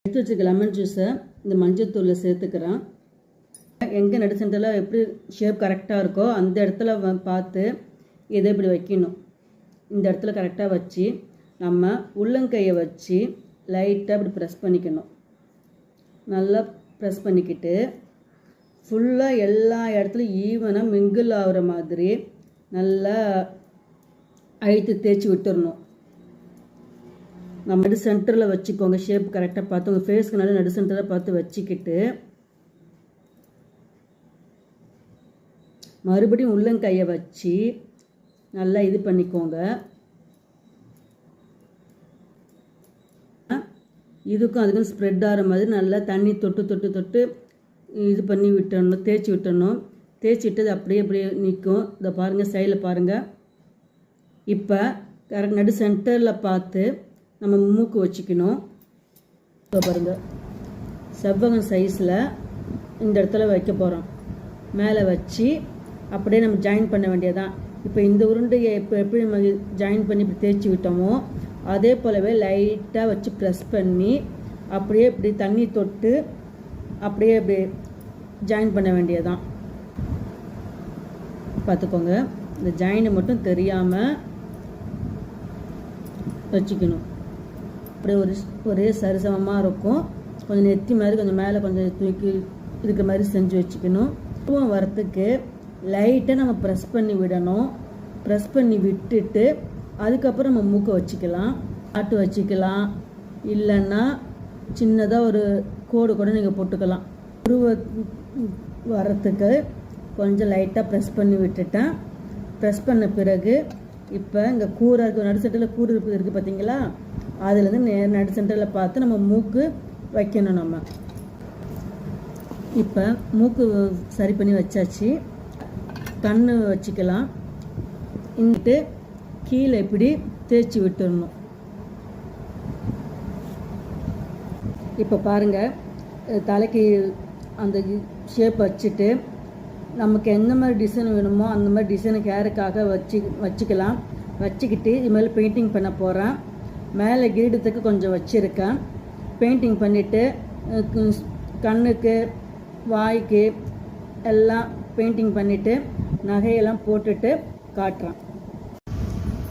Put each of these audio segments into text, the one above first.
எடுத்து வச்சுருக்க லெமன் ஜூஸை இந்த மஞ்சள் தூளில் சேர்த்துக்கிறேன். எங்கே நடு சென்டரில் எப்படி ஷேப் கரெக்டாக இருக்கோ அந்த இடத்துல பார்த்து இதை இப்படி வைக்கணும். இந்த இடத்துல கரெக்டாக வச்சு நம்ம உள்ளங்கையை வச்சு லைட்டாக இப்படி ப்ரெஸ் பண்ணிக்கணும். நல்லா ப்ரெஸ் பண்ணிக்கிட்டு ஃபுல்லாக எல்லா இடத்துலையும் ஈவனாக மிங்கிள் ஆகிற மாதிரி நல்லா அழுத்தி தேய்ச்சி விட்டுடணும். நம்ம நடு சென்டரில் வச்சுக்கோங்க. ஷேப் கரெக்டாக பார்த்து உங்கள் ஃபேஸ்க்கு நல்லா நடு சென்டரில் பார்த்து வச்சுக்கிட்டு மறுபடியும் உள்ளங்கையை வச்சு நல்லா இது பண்ணிக்கோங்க. இதுக்கும் அதுக்கும் ஸ்ப்ரெட் ஆகிற மாதிரி நல்லா தண்ணி தொட்டு தொட்டு தொட்டு இது பண்ணி விட்டுடணும், தேய்ச்சி விட்டுடணும். தேய்ச்சி விட்டது அப்படியே அப்படியே நிற்கும். இதை பாருங்கள், சைடில் பாருங்கள். இப்போ கரெக்ட் நடு சென்டரில் பார்த்து நம்ம மூக்கு வச்சுக்கணும். இப்போ பாருங்கள், செவ்வகம் சைஸில் இந்த இடத்துல வைக்க போகிறோம். மேலே வச்சு அப்படியே நம்ம ஜாயின் பண்ண வேண்டியதான். இப்போ இந்த உருண்டையை இப்போ எப்படி நம்ம ஜாயின் பண்ணி இப்படி தேய்ச்சி விட்டோமோ அதே போலவே லைட்டாக வச்சு ப்ரெஸ் பண்ணி அப்படியே இப்படி தண்ணி தொட்டு அப்படியே இப்படி ஜாயின் பண்ண வேண்டியதான். பார்த்துக்கோங்க, இந்த ஜாயினை மட்டும் தெரியாமல் வச்சுக்கணும். அப்படியே ஒரே சரிசமமாக இருக்கும். கொஞ்சம் நெத்தி மாதிரி கொஞ்சம் மேலே கொஞ்சம் தூக்கி இருக்கிற மாதிரி செஞ்சு வச்சுக்கணும். பூவும் வரத்துக்கு லைட்டாக நம்ம ப்ரெஸ் பண்ணி விடணும். ப்ரெஸ் பண்ணி விட்டுட்டு அதுக்கப்புறம் நம்ம மூக்கை வச்சுக்கலாம், ஆட்டு வச்சுக்கலாம். இல்லைன்னா சின்னதாக ஒரு கோடு கூட நீங்கள் போட்டுக்கலாம். உருவ வரத்துக்கு கொஞ்சம் லைட்டாக ப்ரெஸ் பண்ணி விட்டுட்டேன். ப்ரெஸ் பண்ண பிறகு இப்போ இங்கே கூரை இருக்குது, நடு சென்டரில் கூறு இருக்குது பார்த்தீங்களா, அதுலேருந்து நடு சென்டரில் பார்த்து நம்ம மூக்கு வைக்கணும். நம்ம இப்போ மூக்கு சரி பண்ணி வச்சாச்சு. கண் வச்சுக்கலாம். இங்கிட்டு கீழே இப்படி தேய்ச்சி விட்டுடணும். இப்போ பாருங்கள், தலைக்கு அந்த ஷேப் வச்சுட்டு நமக்கு எந்த மாதிரி டிசைன் வேணுமோ அந்த மாதிரி டிசைனுக்கு ஹேருக்காக வச்சுக்கலாம். வச்சுக்கிட்டு இதுமாதிரி பெயிண்டிங் பண்ண போகிறேன். மேலே கிரீடத்துக்கு கொஞ்சம் வச்சுருக்கேன். பெயிண்டிங் பண்ணிவிட்டு கண்ணுக்கு வாய்க்கு எல்லாம் பெயிண்டிங் பண்ணிவிட்டு நகையெல்லாம் போட்டுட்டு காட்டுறேன்.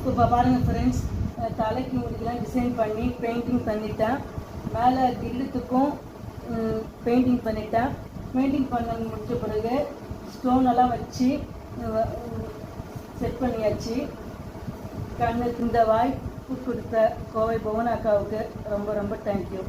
இப்போ பாருங்கள் ஃப்ரெண்ட்ஸ், தலைக்கு முடிக்கலாம் டிசைன் பண்ணி பெயிண்டிங் பண்ணிட்டேன். மேலே கிரீடத்துக்கும் பெயிண்டிங் பண்ணிட்டேன். பெயிண்டிங் பண்ண முடிச்ச பிறகு ஸ்டோன் எல்லாம் வச்சு செட் பண்ணியாச்சு. கண்ணுக்கு இந்த வாய் கொடுத்த கோவை புவன் அக்காவுக்கு ரொம்ப ரொம்ப தேங்க்யூ.